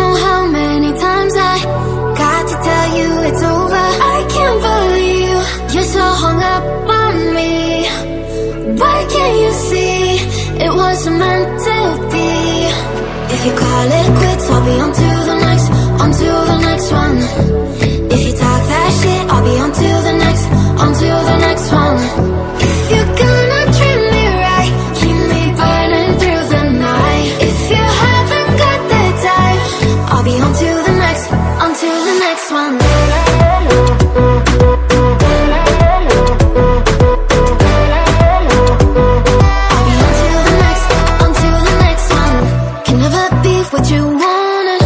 know how many times I got to tell you it's over. I can't believe you're so hung up on me. Why can't you see it wasn't meant to be? If you call it quits, I'll be on to the next, on to the next one. If you talk that shit, I'll be on to the next, on to the next one. If you're gonna treat me right, keep me burning through the night. If you haven't got the time, I'll be on to the next, on to the next one. I'll be on to the next, on to the next one. Can never be what you wanted.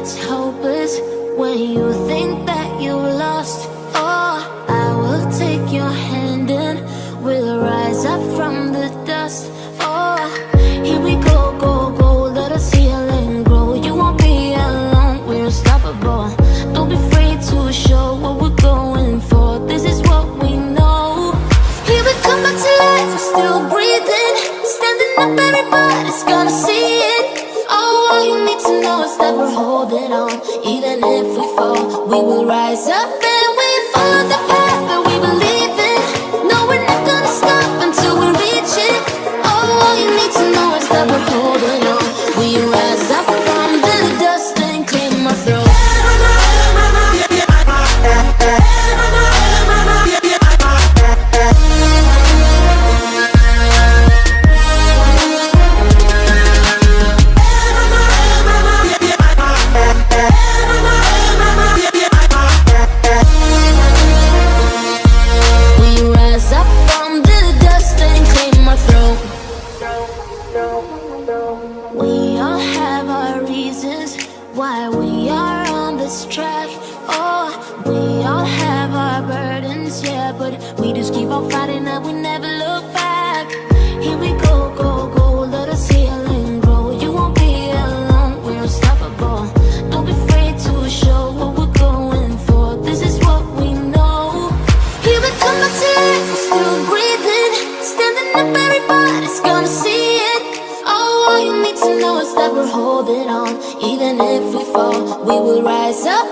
it's hopeless when you think that you lost. Oh, I will take your hand and we'll rise up from the dust. Oh, here we go, go, go, let us heal and grow. You won't be alone, we're unstoppable. Don't be afraid to show what we're going for. This is what we know. Here we come back to life, we're still breathing. Standing up, everybody's gonna see it. Oh, all you need to know is that we're holding on. Even if we fall, we will rise up and we follow the path that we believe in. No, we're not gonna stop until we reach it. Oh, all you need to know is that we're holding on. We rise up from the dust and clear my throat. We all have our reasons why we are on this track. Oh, we all have our burdens, yeah, but we just keep on fighting and we never look back. Here we go, go, go, let us heal and grow. You won't be alone, we're unstoppable. Don't be afraid to show what we're going for. This is what we know. Here we come back to life, we're still breathing. Standing up, everybody's gonna see it. All you need to know is that we're holding on. Even if we fall, we will rise up.